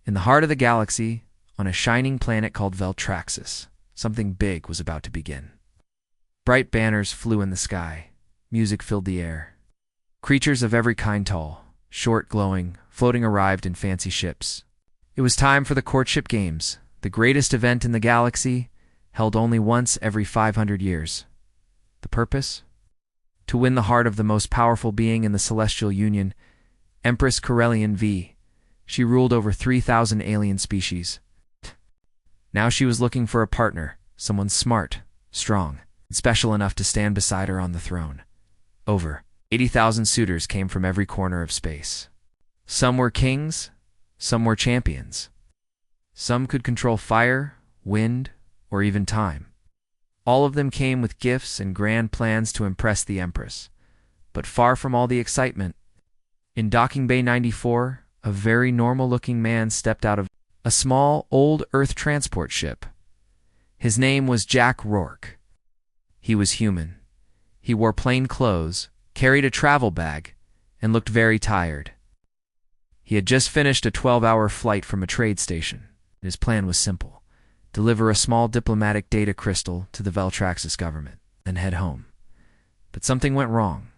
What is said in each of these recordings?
In the heart of the galaxy, on a shining planet called Veltraxis, something big was about to begin. Bright banners flew in the sky. Music filled the air. Creatures of every kind, tall, short, glowing, floating, arrived in fancy ships. It was time for the courtship games, the greatest event in the galaxy, held only once every 500 years. The purpose? To win the heart of the most powerful being in the Celestial Union, Empress Corellian V. She ruled over 3,000 alien species. Now she was looking for a partner, someone smart, strong, and special enough to stand beside her on the throne. Over 80,000 suitors came from every corner of space. Some were kings, some were champions. Some could control fire, wind, or even time. All of them came with gifts and grand plans to impress the Empress. But far from all the excitement, in Docking Bay 94, a very normal-looking man stepped out of a small, old Earth transport ship. His name was Jack Rourke. He was human. He wore plain clothes, carried a travel bag, and looked very tired. He had just finished a 12-hour flight from a trade station. His plan was simple: deliver a small diplomatic data crystal to the Veltraxis government, and head home. But something went wrong.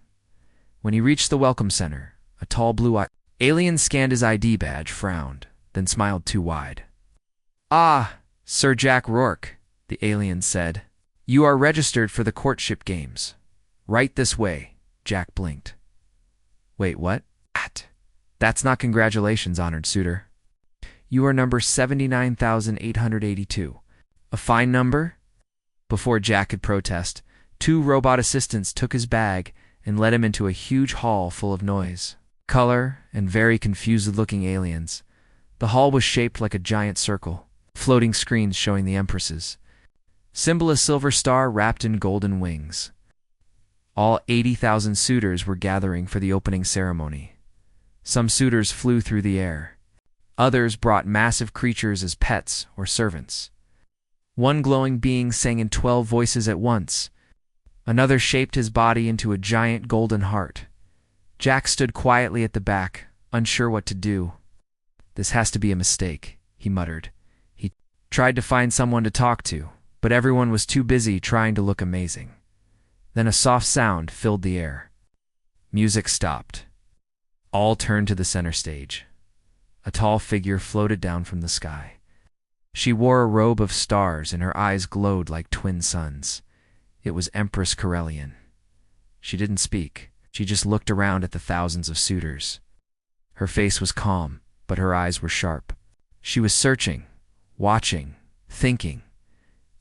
When he reached the welcome center, a tall blue-eyed alien scanned his ID badge, frowned, then smiled too wide. "Ah, Sir Jack Rourke," the alien said. "You are registered for the courtship games. Right this way." Jack blinked. "Wait, what? That's not congratulations, honored suitor. You are number 79,882. A fine number?" Before Jack could protest, 2 robot assistants took his bag and led him into a huge hall full of noise, color, and very confused-looking aliens. The hall was shaped like a giant circle, floating screens showing the empresses. Symbol a silver star wrapped in golden wings. All 80,000 suitors were gathering for the opening ceremony. Some suitors flew through the air. Others brought massive creatures as pets or servants. One glowing being sang in 12 voices at once. Another shaped his body into a giant golden heart. Jack stood quietly at the back, unsure what to do. "This has to be a mistake," he muttered. He tried to find someone to talk to, but everyone was too busy trying to look amazing. Then a soft sound filled the air. Music stopped. All turned to the center stage. A tall figure floated down from the sky. She wore a robe of stars and her eyes glowed like twin suns. It was Empress Corellian. She didn't speak. She just looked around at the thousands of suitors. Her face was calm, but her eyes were sharp. She was searching, watching, thinking.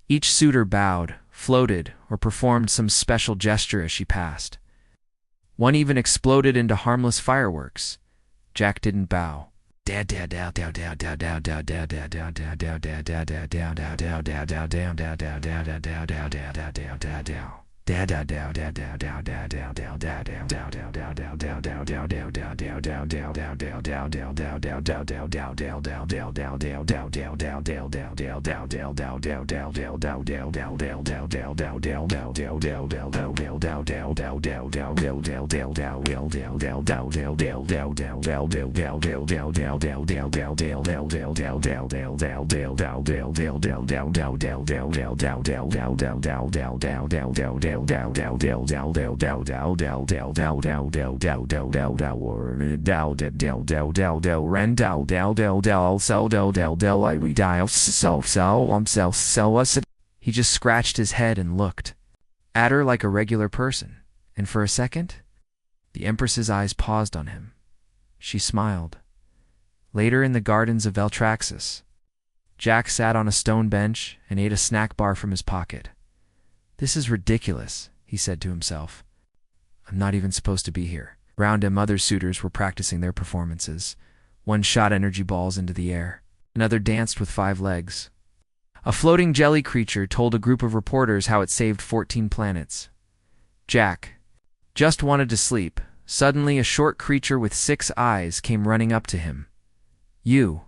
Each suitor bowed, floated, or performed some special gesture as she passed. One even exploded into harmless fireworks. Jack didn't bow. He just scratched his head and looked at her like a regular person, and for a second, the Empress's eyes paused on him. She smiled. Later in the gardens of Veltraxis, Jack sat on a stone bench and ate a snack bar from his pocket. "This is ridiculous," he said to himself. "I'm not even supposed to be here." Around him, other suitors were practicing their performances. One shot energy balls into the air. Another danced with 5 legs. A floating jelly creature told a group of reporters how it saved 14 planets. Jack just wanted to sleep. Suddenly, a short creature with 6 eyes came running up to him. "You,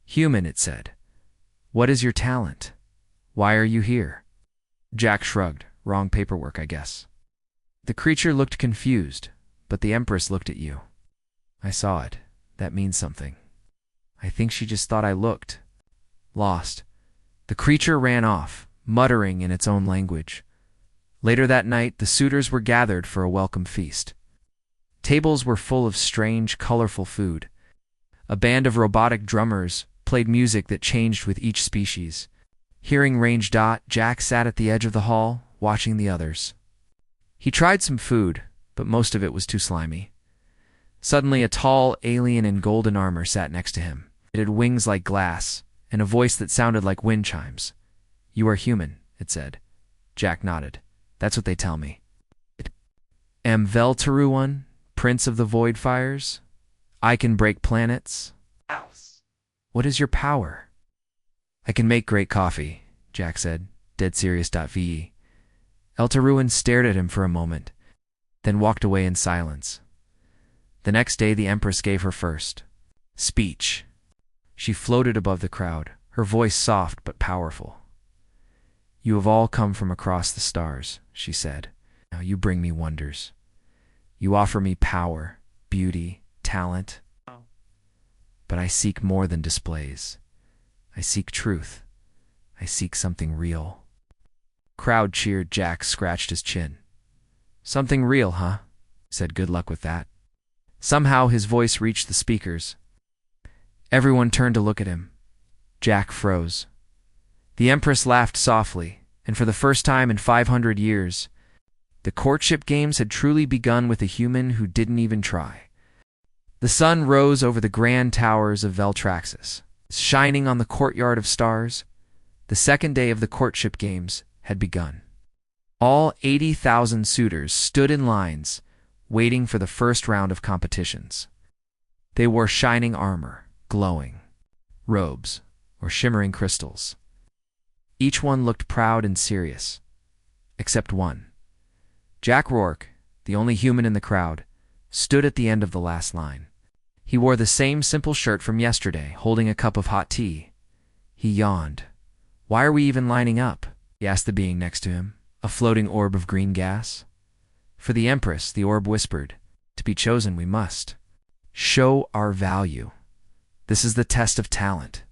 human," it said. "What is your talent? Why are you here?" Jack shrugged. "Wrong paperwork, I guess." The creature looked confused, but the Empress looked at you. "I saw it. That means something." I think she just thought I looked lost. The creature ran off, muttering in its own language. Later that night, the suitors were gathered for a welcome feast. Tables were full of strange, colorful food. A band of robotic drummers played music that changed with each species. Hearing range dot, Jack sat at the edge of the hall, watching the others. He tried some food, but most of it was too slimy. Suddenly, a tall alien in golden armor sat next to him. It had wings like glass, and a voice that sounded like wind chimes. "You are human," it said. Jack nodded. "That's what they tell me." "Am Veltaruan, Prince of the Void Fires? I can break planets." "What is your power?" "I can make great coffee," Jack said, dead serious.ve. Eltaruan stared at him for a moment, then walked away in silence. The next day, the Empress gave her first speech. She floated above the crowd, her voice soft but powerful. "You have all come from across the stars," she said. "Now you bring me wonders. You offer me power, beauty, talent. But I seek more than displays. I seek truth. I seek something real." Crowd cheered. Jack scratched his chin. "Something real, huh?" said. "Good luck with that." Somehow his voice reached the speakers. Everyone turned to look at him. Jack froze. The Empress laughed softly, and for the first time in 500 years, the courtship games had truly begun with a human who didn't even try. The sun rose over the grand towers of Veltraxis, shining on the courtyard of stars. The second day of the courtship games had begun. All 80,000 suitors stood in lines, waiting for the first round of competitions. They wore shining armor, glowing robes, or shimmering crystals. Each one looked proud and serious, except one. Jack Rourke, the only human in the crowd, stood at the end of the last line. He wore the same simple shirt from yesterday, holding a cup of hot tea. He yawned. "Why are we even lining up?" he asked the being next to him, a floating orb of green gas. "For the Empress," the orb whispered. "To be chosen, we must show our value. This is the test of talent."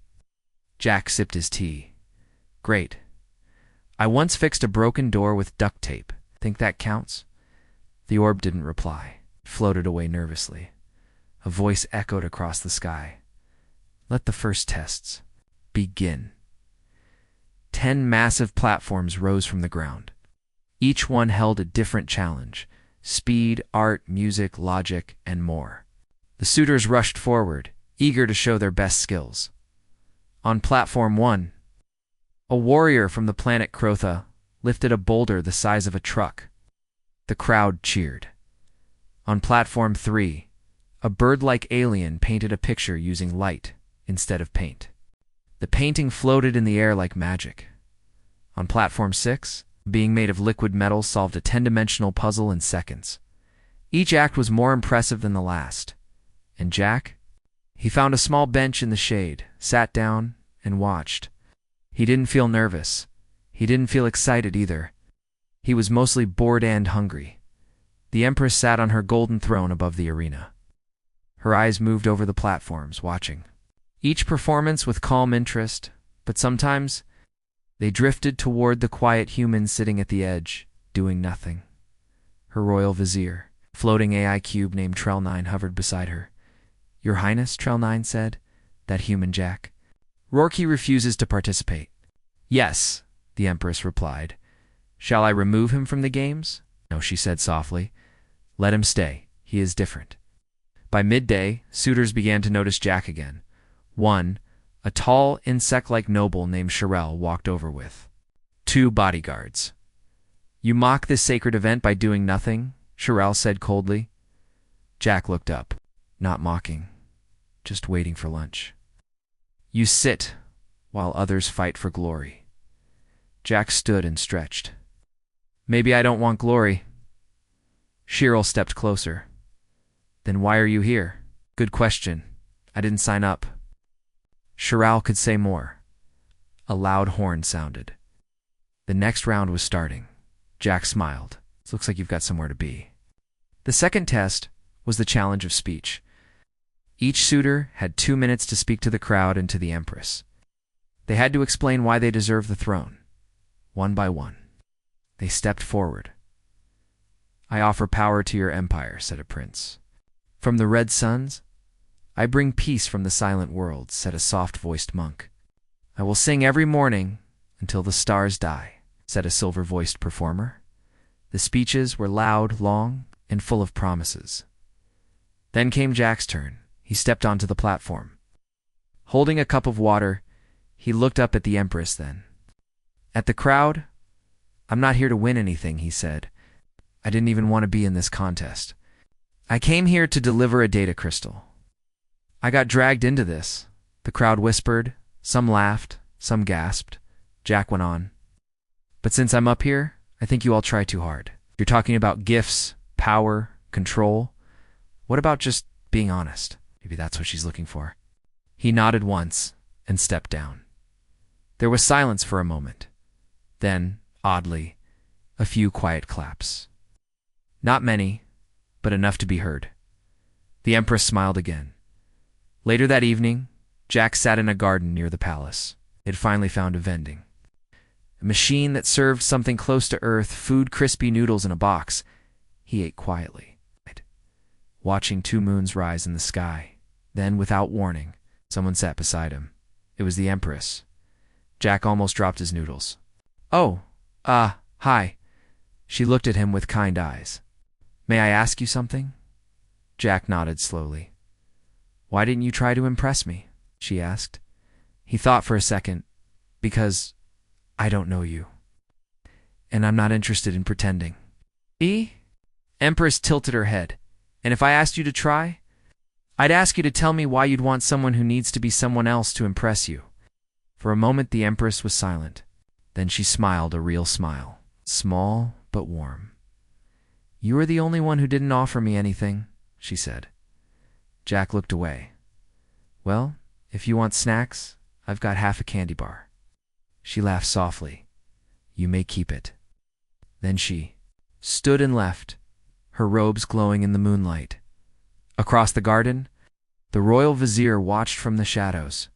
Jack sipped his tea. "Great. I once fixed a broken door with duct tape. Think that counts?" The orb didn't reply. It floated away nervously. A voice echoed across the sky. "Let the first tests begin." 10 massive platforms rose from the ground. Each one held a different challenge: speed, art, music, logic, and more. The suitors rushed forward, eager to show their best skills. On platform 1, a warrior from the planet Crotha lifted a boulder the size of a truck. The crowd cheered. On platform 3, a bird-like alien painted a picture using light instead of paint. The painting floated in the air like magic. On platform 6, a being made of liquid metal solved a 10-dimensional puzzle in seconds. Each act was more impressive than the last. And Jack? He found a small bench in the shade, sat down, and watched. He didn't feel nervous. He didn't feel excited either. He was mostly bored and hungry. The Empress sat on her golden throne above the arena. Her eyes moved over the platforms, watching each performance with calm interest, but sometimes they drifted toward the quiet human sitting at the edge, doing nothing. Her royal vizier, a floating AI cube named Trell9, hovered beside her. "Your Highness," Trell9 said, "that human Jack. Rourke refuses to participate." "Yes," the Empress replied. "Shall I remove him from the games?" "No," she said softly. "Let him stay. He is different." By midday, suitors began to notice Jack again. One, a tall, insect-like noble named Sharel, walked over with 2 bodyguards. "You mock this sacred event by doing nothing," Sharel said coldly. Jack looked up. "Not mocking, just waiting for lunch." "You sit while others fight for glory." Jack stood and stretched. "Maybe I don't want glory." Sharel stepped closer. "Then why are you here?" "Good question. I didn't sign up." Sharel could say more. A loud horn sounded. The next round was starting. Jack smiled. "It looks like you've got somewhere to be." The second test was the challenge of speech. Each suitor had 2 minutes to speak to the crowd and to the Empress. They had to explain why they deserved the throne. One by one, they stepped forward. "I offer power to your empire," said a prince. "From the red suns, I bring peace from the silent world," said a soft-voiced monk. "I will sing every morning until the stars die," said a silver-voiced performer. The speeches were loud, long, and full of promises. Then came Jack's turn. He stepped onto the platform. Holding a cup of water, he looked up at the Empress then. At the crowd, "I'm not here to win anything," he said. "I didn't even want to be in this contest. I came here to deliver a data crystal. I got dragged into this." The crowd whispered. Some laughed, some gasped. Jack went on. "But since I'm up here, I think you all try too hard. You're talking about gifts, power, control. What about just being honest?" Maybe that's what she's looking for. He nodded once and stepped down. There was silence for a moment. Then, oddly, a few quiet claps. Not many, but enough to be heard. The Empress smiled again. Later that evening, Jack sat in a garden near the palace. He had finally found a vending. A machine that served something close to earth, food, crispy noodles in a box. He ate quietly, watching 2 moons rise in the sky. Then, without warning, someone sat beside him. It was the Empress. Jack almost dropped his noodles. "Oh, hi." She looked at him with kind eyes. "May I ask you something?" Jack nodded slowly. "Why didn't you try to impress me?" she asked. He thought for a second. "Because I don't know you. And I'm not interested in pretending." Empress tilted her head. "And if I asked you to try? I'd ask you to tell me why you'd want someone who needs to be someone else to impress you." For a moment the Empress was silent. Then she smiled a real smile, small but warm. "You are the only one who didn't offer me anything," she said. Jack looked away. "Well, if you want snacks, I've got half a candy bar." She laughed softly. "You may keep it." Then she stood and left, her robes glowing in the moonlight. Across the garden, the royal vizier watched from the shadows.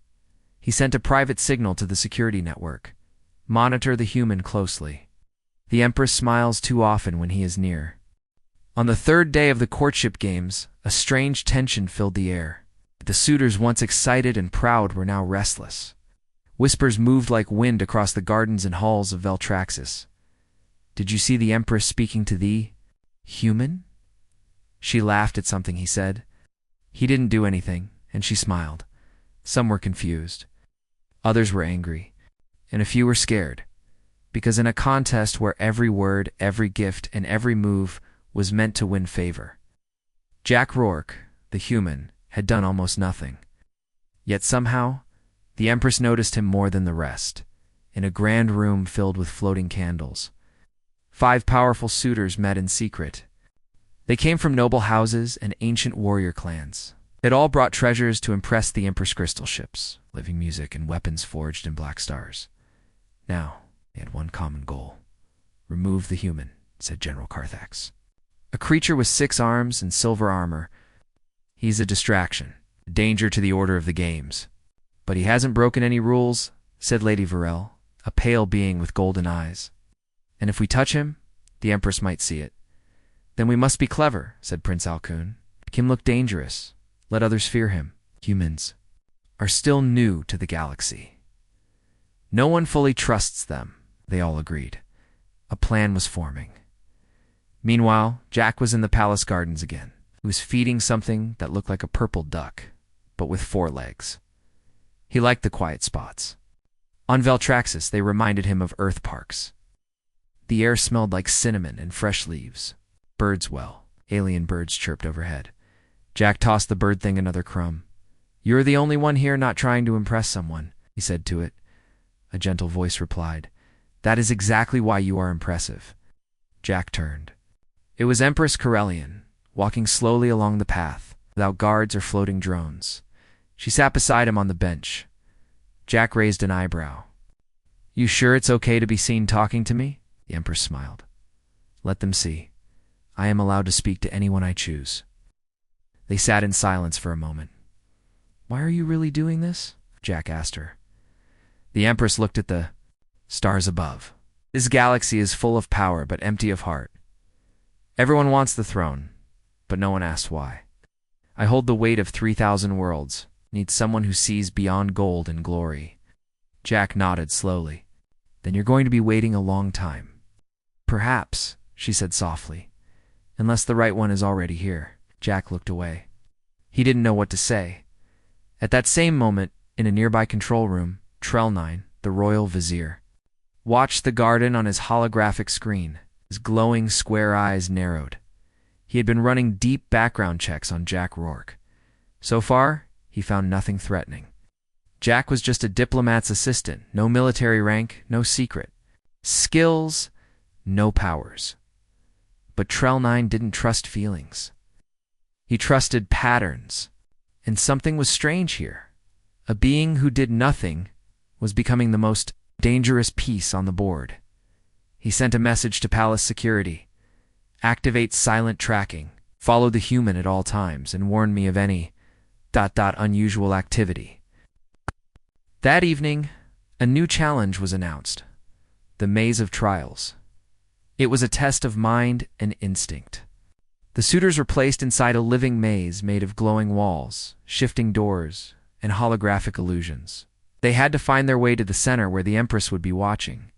He sent a private signal to the security network. "Monitor the human closely. The Empress smiles too often when he is near." On the 3rd day of the courtship games, a strange tension filled the air. The suitors, once excited and proud, were now restless. Whispers moved like wind across the gardens and halls of Veltraxis. "Did you see the Empress speaking to thee, human?" She laughed at something he said. He didn't do anything, and she smiled. Some were confused. Others were angry. And a few were scared. Because in a contest where every word, every gift, and every move was meant to win favor, Jack Rourke, the human, had done almost nothing. Yet somehow, the Empress noticed him more than the rest. In a grand room filled with floating candles, 5 powerful suitors met in secret. They came from noble houses and ancient warrior clans. It all brought treasures to impress the Empress crystal ships, living music and weapons forged in black stars. Now, they had one common goal. "Remove the human," said General Carthax. "A creature with 6 arms and silver armor. He's a distraction, a danger to the order of the games. But he hasn't broken any rules," said Lady Varel, a pale being with golden eyes. "And if we touch him, the Empress might see it." "Then we must be clever," said Prince Alcuin. "Make him look dangerous. Let others fear him." Humans are still new to the galaxy. No one fully trusts them, they all agreed. A plan was forming. Meanwhile, Jack was in the palace gardens again. He was feeding something that looked like a purple duck, but with 4 legs. He liked the quiet spots. On Veltraxis, they reminded him of Earth parks. The air smelled like cinnamon and fresh leaves. Birds, well, alien birds chirped overhead. Jack tossed the bird thing another crumb. "You're the only one here not trying to impress someone," he said to it. A gentle voice replied, "That is exactly why you are impressive." Jack turned. It was Empress Corellian, walking slowly along the path, without guards or floating drones. She sat beside him on the bench. Jack raised an eyebrow. "You sure it's okay to be seen talking to me?" The Empress smiled. "Let them see. I am allowed to speak to anyone I choose." They sat in silence for a moment. Why are you really doing this? Jack asked her. The Empress looked at the stars above. This galaxy is full of power but empty of heart. Everyone wants the throne, but no one asks why. I hold the weight of 3,000 worlds, need someone who sees beyond gold and glory. Jack nodded slowly. Then you're going to be waiting a long time. Perhaps, she said softly, unless the right one is already here. Jack looked away. He didn't know what to say. At that same moment, in a nearby control room, Trell9, the royal vizier, watched the garden on his holographic screen. His glowing square eyes narrowed. He had been running deep background checks on Jack Rourke. So far, he found nothing threatening. Jack was just a diplomat's assistant, no military rank, no secret. Skills, no powers. But Trell9 didn't trust feelings. He trusted patterns. And something was strange here. A being who did nothing was becoming the most dangerous piece on the board. He sent a message to Palace Security. Activate silent tracking. Follow the human at all times and warn me of any ... unusual activity. That evening, a new challenge was announced. The Maze of Trials. It was a test of mind and instinct. The suitors were placed inside a living maze made of glowing walls, shifting doors, and holographic illusions. They had to find their way to the center where the Empress would be watching.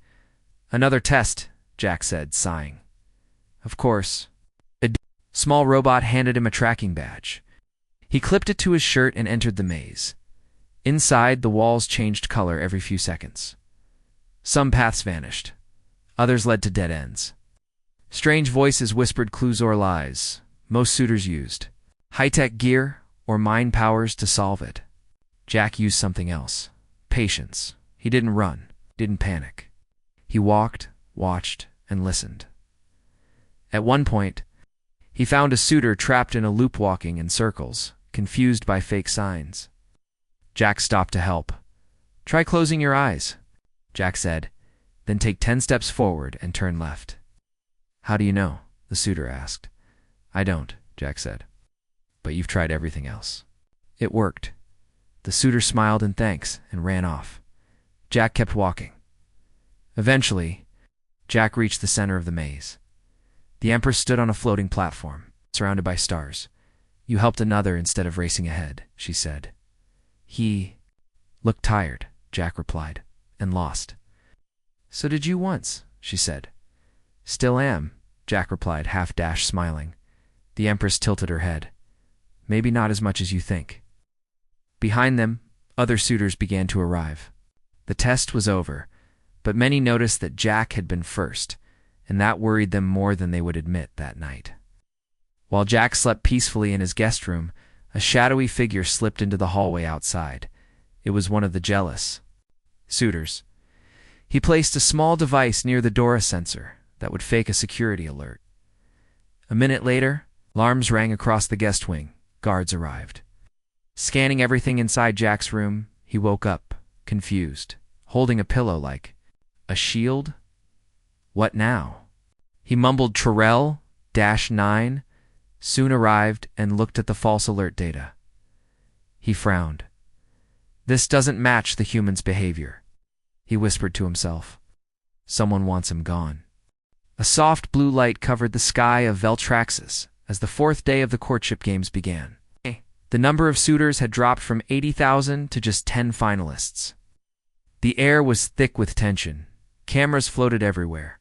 Another test, Jack said, sighing. Of course. A small robot handed him a tracking badge. He clipped it to his shirt and entered the maze. Inside, the walls changed color every few seconds. Some paths vanished. Others led to dead ends. Strange voices whispered clues or lies. Most suitors used high-tech gear or mind powers to solve it. Jack used something else. Patience. He didn't run, didn't panic. He walked, watched, and listened. At one point, he found a suitor trapped in a loop walking in circles, confused by fake signs. Jack stopped to help. Try closing your eyes, Jack said, then take 10 steps forward and turn left. How do you know? The suitor asked. I don't, Jack said. But you've tried everything else. It worked. The suitor smiled in thanks and ran off. Jack kept walking. Eventually, Jack reached the center of the maze. The Empress stood on a floating platform, surrounded by stars. You helped another instead of racing ahead, she said. He looked tired, Jack replied, and lost. So did you once, she said. Still am, Jack replied, half-dashed smiling. The Empress tilted her head. Maybe not as much as you think. Behind them, other suitors began to arrive. The test was over, but many noticed that Jack had been first, and that worried them more than they would admit that night. While Jack slept peacefully in his guest room, a shadowy figure slipped into the hallway outside. It was one of the jealous suitors. He placed a small device near the Dora sensor that would fake a security alert. A minute later, alarms rang across the guest wing. Guards arrived. Scanning everything inside Jack's room, he woke up, confused, holding a pillow like a shield? What now? He mumbled Trell-9, soon arrived and looked at the false alert data. He frowned. This doesn't match the human's behavior, he whispered to himself. Someone wants him gone. A soft blue light covered the sky of Veltraxis as the 4th day of the courtship games began. The number of suitors had dropped from 80,000 to just 10 finalists. The air was thick with tension. Cameras floated everywhere.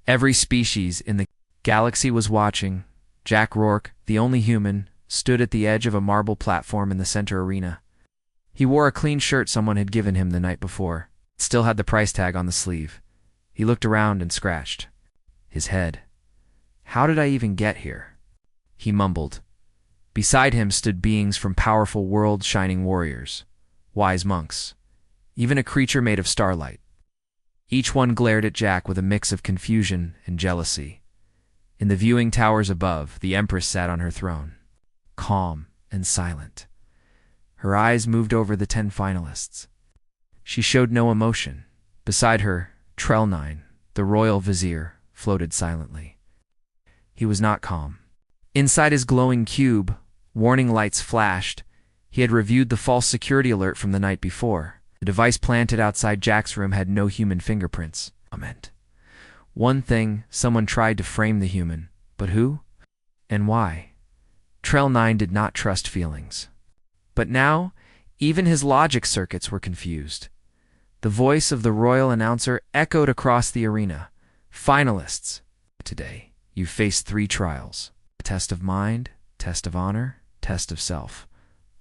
Every species in the galaxy was watching. Jack Rourke, the only human, stood at the edge of a marble platform in the center arena. He wore a clean shirt someone had given him the night before. It still had the price tag on the sleeve. He looked around and scratched his head. How did I even get here? He mumbled. Beside him stood beings from powerful world-shining warriors, wise monks, even a creature made of starlight. Each one glared at Jack with a mix of confusion and jealousy. In the viewing towers above, the Empress sat on her throne, calm and silent. Her eyes moved over the 10 finalists. She showed no emotion. Beside her, Trell-9, the royal vizier, floated silently. He was not calm. Inside his glowing cube, warning lights flashed. He had reviewed the false security alert from the night before. The device planted outside Jack's room had no human fingerprints. One thing, someone tried to frame the human. But who? And why? Trell 9 did not trust feelings. But now, even his logic circuits were confused. The voice of the royal announcer echoed across the arena. Finalists. Today, you face 3 trials. Test of mind, test of honor, test of self.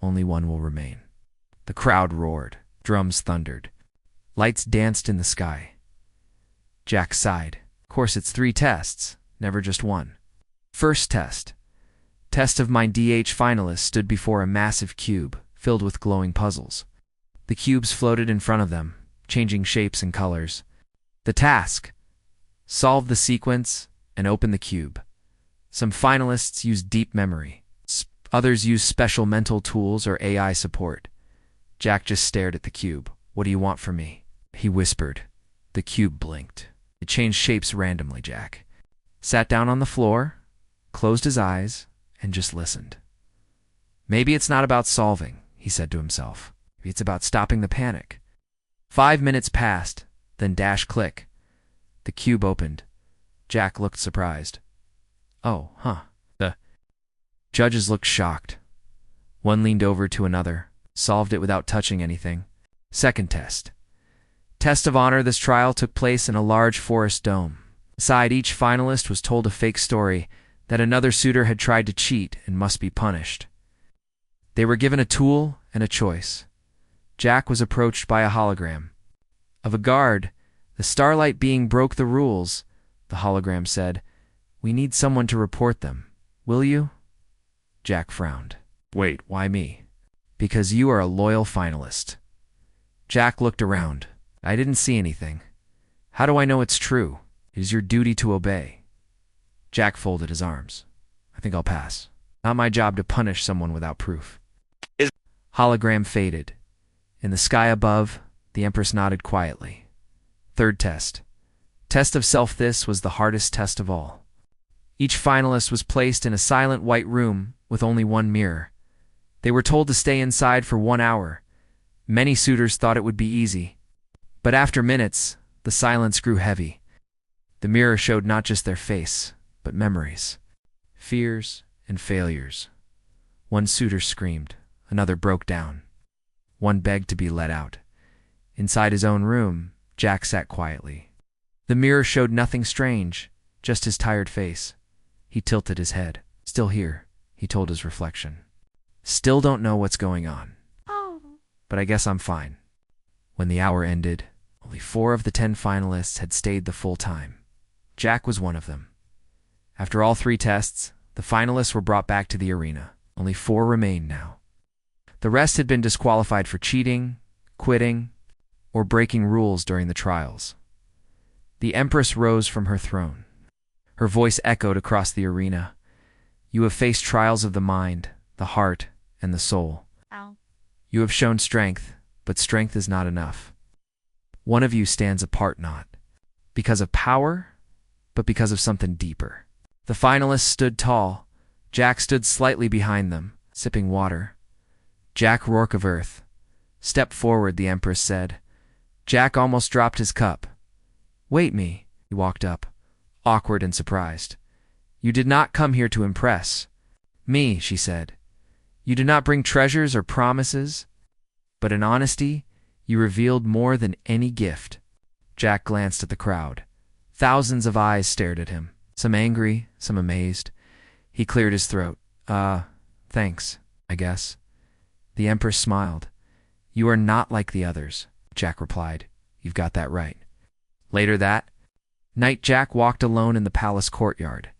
Only one will remain. The crowd roared. Drums thundered. Lights danced in the sky. Jack sighed. Of course, it's 3 tests, never just one. First test. Test of Mind. DH finalists stood before a massive cube filled with glowing puzzles. The cubes floated in front of them, changing shapes and colors. The task: solve the sequence and open the cube. Some finalists used deep memory. Others used special mental tools or AI support. Jack just stared at the cube. What do you want from me? He whispered. The cube blinked. It changed shapes randomly. Jack sat down on the floor, closed his eyes, and just listened. Maybe it's not about solving, he said to himself. Maybe it's about stopping the panic. 5 minutes passed, then dash click. The cube opened. Jack looked surprised. Oh, huh. The judges looked shocked. One leaned over to another, solved it without touching anything. Second test. Test of honor. This trial took place in a large forest dome. Inside, each finalist was told a fake story that another suitor had tried to cheat and must be punished. They were given a tool and a choice. Jack was approached by a hologram. Of a guard, the starlight being broke the rules. The hologram said, "We need someone to report them. Will you?" Jack frowned. Wait, why me? Because you are a loyal finalist. Jack looked around. I didn't see anything. How do I know it's true? It is your duty to obey. Jack folded his arms. I think I'll pass. Not my job to punish someone without proof. Hologram faded. In the sky above, the Empress nodded quietly. Third test. Test of self. This was the hardest test of all. Each finalist was placed in a silent white room with only one mirror. They were told to stay inside for 1 hour. Many suitors thought it would be easy. But after minutes, the silence grew heavy. The mirror showed not just their face, but memories, fears, and failures. One suitor screamed. Another broke down. One begged to be let out. Inside his own room, Jack sat quietly. The mirror showed nothing strange, just his tired face. He tilted his head. Still here, he told his reflection. Still don't know what's going on. But I guess I'm fine. When the hour ended, only 4 of the 10 finalists had stayed the full time. Jack was one of them. After all 3 tests, the finalists were brought back to the arena. Only 4 remained now. The rest had been disqualified for cheating, quitting, or breaking rules during the trials. The Empress rose from her throne. Her voice echoed across the arena. You have faced trials of the mind, the heart, and the soul. You have shown strength, but strength is not enough. One of you stands apart, not because of power, but because of something deeper. The finalists stood tall. Jack stood slightly behind them, sipping water. Jack Rourke of Earth. Step forward, the Empress said. Jack almost dropped his cup. Wait me. He walked up, awkward and surprised. You did not come here to impress me, she said. You did not bring treasures or promises, but in honesty, you revealed more than any gift. Jack glanced at the crowd. Thousands of eyes stared at him, some angry, some amazed. He cleared his throat. Thanks, I guess. The Empress smiled. You are not like the others, Jack replied. You've got that right. Later that night, Jack walked alone in the palace courtyard.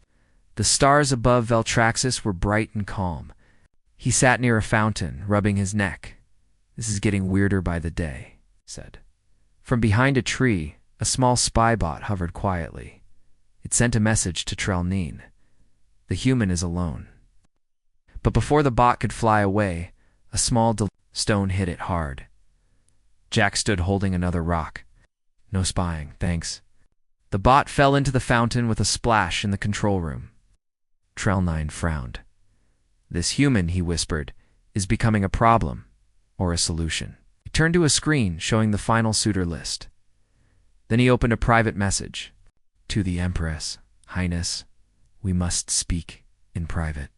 The stars above Veltraxis were bright and calm. He sat near a fountain, rubbing his neck. This is getting weirder by the day, he said. From behind a tree, a small spy bot hovered quietly. It sent a message to Trell 9. The human is alone. But before the bot could fly away, a small stone hit it hard. Jack stood holding another rock. No spying, thanks. The bot fell into the fountain with a splash in the control room. Trell 9 frowned. This human, he whispered, is becoming a problem or a solution. He turned to a screen showing the final suitor list. Then he opened a private message. To the Empress, Highness, we must speak in private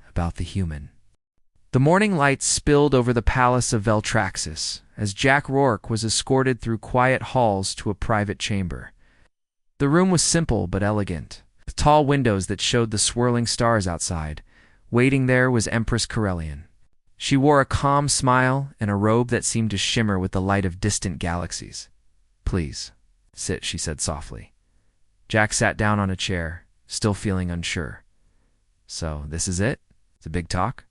about the human. The morning light spilled over the palace of Veltraxis as Jack Rourke was escorted through quiet halls to a private chamber. The room was simple but elegant, with tall windows that showed the swirling stars outside. Waiting there was Empress Corellian. She wore a calm smile and a robe that seemed to shimmer with the light of distant galaxies. Please, sit, she said softly. Jack sat down on a chair, still feeling unsure. So, this is it? It's a big talk?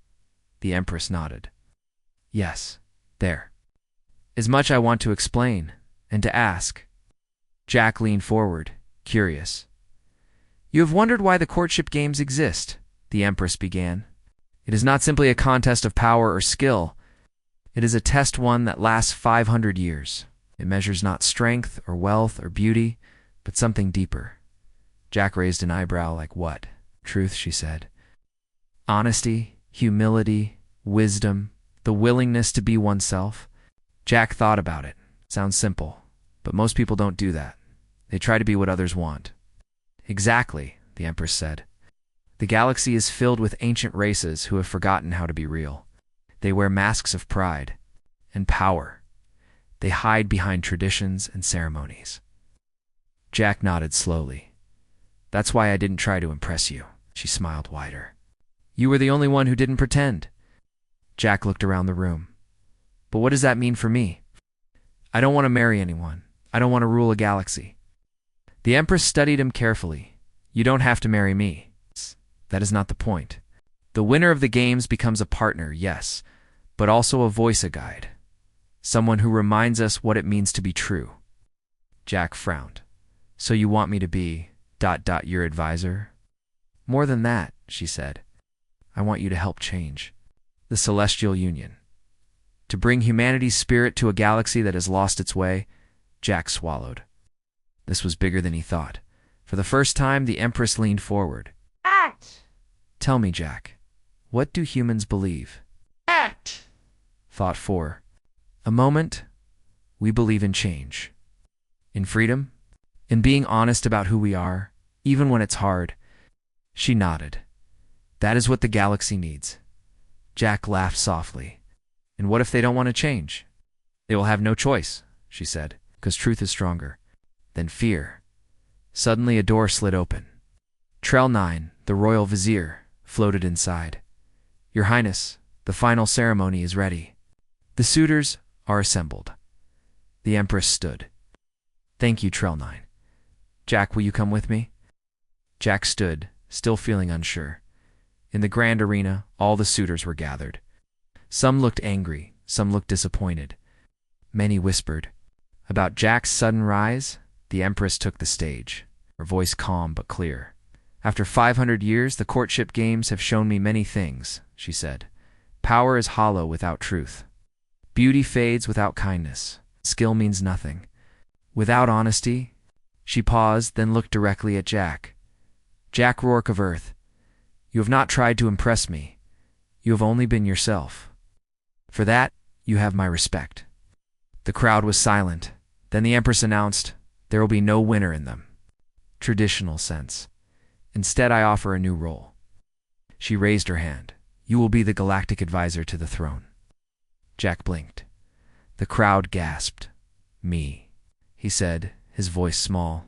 The Empress nodded. Yes, there. Is much I want to explain, and to ask. Jack leaned forward, curious. You have wondered why the courtship games exist, the Empress began. It is not simply a contest of power or skill. It is a test one that lasts 500 years. It measures not strength or wealth or beauty, but something deeper. Jack raised an eyebrow like what? Truth, she said. Honesty, humility, wisdom, the willingness to be oneself. Jack thought about it. Sounds simple, but most people don't do that. They try to be what others want. Exactly, the Empress said. The galaxy is filled with ancient races who have forgotten how to be real. They wear masks of pride and power. They hide behind traditions and ceremonies. Jack nodded slowly. That's why I didn't try to impress you. She smiled wider. You were the only one who didn't pretend. Jack looked around the room. But what does that mean for me? I don't want to marry anyone. I don't want to rule a galaxy. The Empress studied him carefully. You don't have to marry me. That is not the point. The winner of the games becomes a partner, yes, but also a voice, a guide. Someone who reminds us what it means to be true. Jack frowned. So you want me to be ... your advisor? More than that, she said. I want you to help change the Celestial Union. To bring humanity's spirit to a galaxy that has lost its way. Jack swallowed. This was bigger than he thought. For the first time, the Empress leaned forward. Act! Tell me, Jack, what do humans believe? Act! Thought 4. A moment, we believe in change. In freedom? In being honest about who we are, even when it's hard. She nodded. That is what the galaxy needs. Jack laughed softly. And what if they don't want to change? They will have no choice, she said, because truth is stronger than fear. Suddenly a door slid open. Trell 9, the royal vizier, floated inside. Your Highness, the final ceremony is ready. The suitors are assembled. The Empress stood. Thank you, Trell 9. Jack, will you come with me? Jack stood, still feeling unsure. In the grand arena, all the suitors were gathered. Some looked angry, some looked disappointed. Many whispered. About Jack's sudden rise, the Empress took the stage, her voice calm but clear. After 500 years, the courtship games have shown me many things, she said. Power is hollow without truth. Beauty fades without kindness. Skill means nothing. Without honesty. She paused, then looked directly at Jack. Jack Rourke of Earth, you have not tried to impress me. You have only been yourself. For that, you have my respect. The crowd was silent. Then the Empress announced, there will be no winner in them. Traditional sense. Instead, I offer a new role. She raised her hand. You will be the galactic advisor to the throne. Jack blinked. The crowd gasped. Me, he said, his voice small.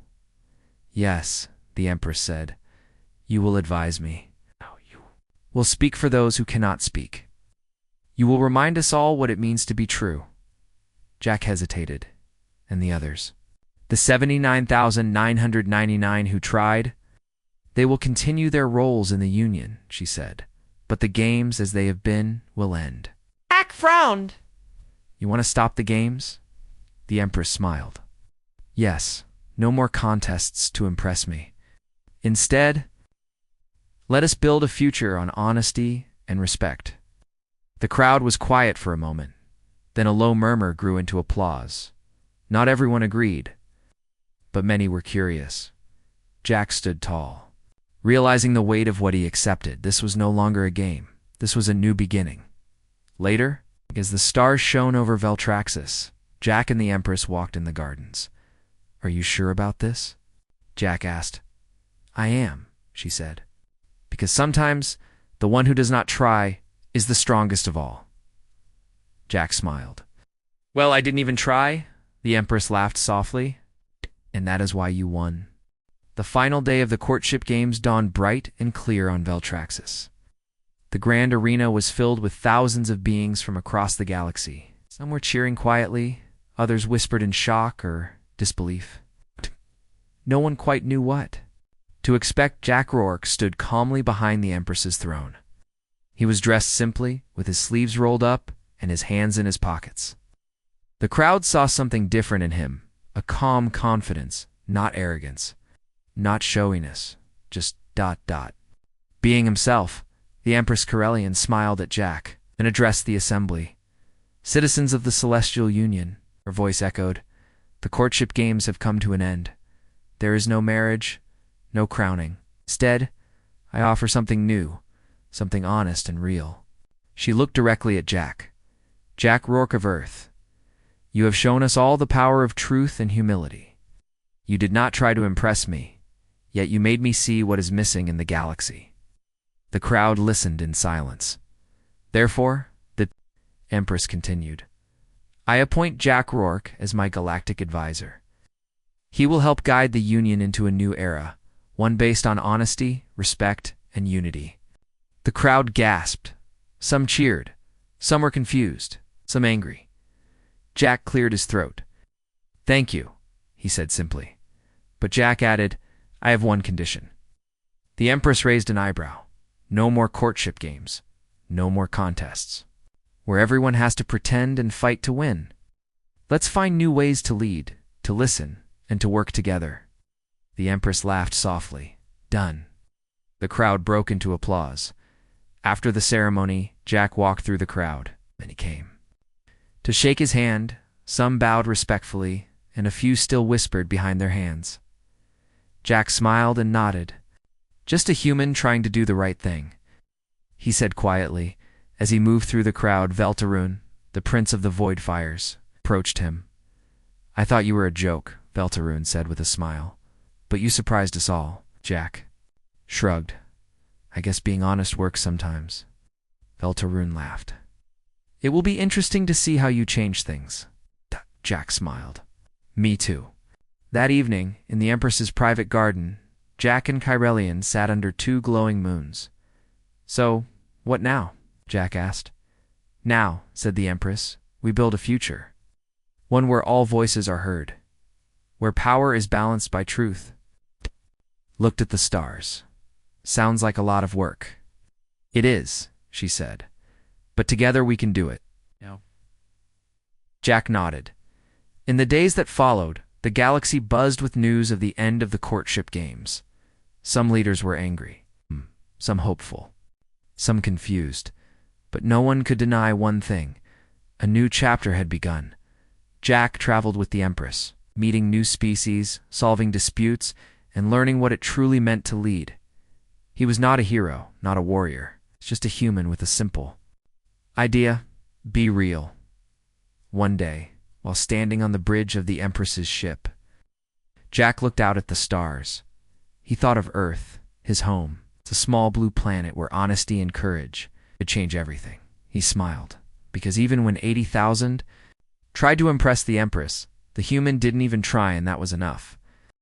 Yes, the Empress said. You will advise me. No, you will speak for those who cannot speak. You will remind us all what it means to be true. Jack hesitated. And the others? The 79,999 who tried? They will continue their roles in the Union, she said. But the games, as they have been, will end. Jack frowned. You want to stop the games? The Empress smiled. Yes, no more contests to impress me. Instead, let us build a future on honesty and respect. The crowd was quiet for a moment. Then a low murmur grew into applause. Not everyone agreed, but many were curious. Jack stood tall, realizing the weight of what he accepted. This was no longer a game. This was a new beginning. Later, as the stars shone over Veltraxis, Jack and the Empress walked in the gardens. "Are you sure about this?" Jack asked. "I am," she said. "Because sometimes the one who does not try is the strongest of all." Jack smiled. "Well, I didn't even try," the Empress laughed softly. "And that is why you won." The final day of the courtship games dawned bright and clear on Veltraxis. The grand arena was filled with thousands of beings from across the galaxy. Some were cheering quietly, others whispered in shock or disbelief. No one quite knew what to expect. Jack Rourke stood calmly behind the Empress's throne. He was dressed simply, with his sleeves rolled up and his hands in his pockets. The crowd saw something different in him, a calm confidence, not arrogance, not showiness, just ... Being himself, the Empress Corellian smiled at Jack and addressed the assembly. "Citizens of the Celestial Union," her voice echoed, "the courtship games have come to an end. There is no marriage, no crowning. Instead, I offer something new, something honest and real." She looked directly at Jack. "Jack Rourke of Earth, you have shown us all the power of truth and humility. You did not try to impress me, yet you made me see what is missing in the galaxy." The crowd listened in silence. "Therefore," the Empress continued, "I appoint Jack Rourke as my galactic advisor. He will help guide the Union into a new era, one based on honesty, respect, and unity." The crowd gasped. Some cheered. Some were confused. Some angry. Jack cleared his throat. "Thank you," he said simply. But Jack added, "I have one condition." The Empress raised an eyebrow. "No more courtship games. No more contests, where everyone has to pretend and fight to win. Let's find new ways to lead, to listen, and to work together." The Empress laughed softly. "Done." The crowd broke into applause. After the ceremony, Jack walked through the crowd. Many came to shake his hand. Some bowed respectfully, and a few still whispered behind their hands. Jack smiled and nodded. "Just a human trying to do the right thing," he said quietly. As he moved through the crowd, Veltarun, the Prince of the Void Fires, approached him. "I thought you were a joke," Veltarun said with a smile. "But you surprised us all." Jack shrugged. "I guess being honest works sometimes." Veltarun laughed. "It will be interesting to see how you change things." Jack smiled. "Me too." That evening, in the Empress's private garden, Jack and Kyrelian sat under two glowing moons. "So, what now?" Jack asked. "Now," said the Empress, "we build a future. One where all voices are heard. Where power is balanced by truth." Looked at the stars. "Sounds like a lot of work." "It is," she said. "But together we can do it." No. Jack nodded. In the days that followed, the galaxy buzzed with news of the end of the courtship games. Some leaders were angry, some hopeful, some confused. But no one could deny one thing. A new chapter had begun. Jack traveled with the Empress, meeting new species, solving disputes, and learning what it truly meant to lead. He was not a hero, not a warrior, just a human with a simple idea: be real. One day, while standing on the bridge of the Empress's ship, Jack looked out at the stars. He thought of Earth, his home. It's a small blue planet where honesty and courage could change everything. He smiled, because even when 80,000 tried to impress the Empress, the human didn't even try, and that was enough.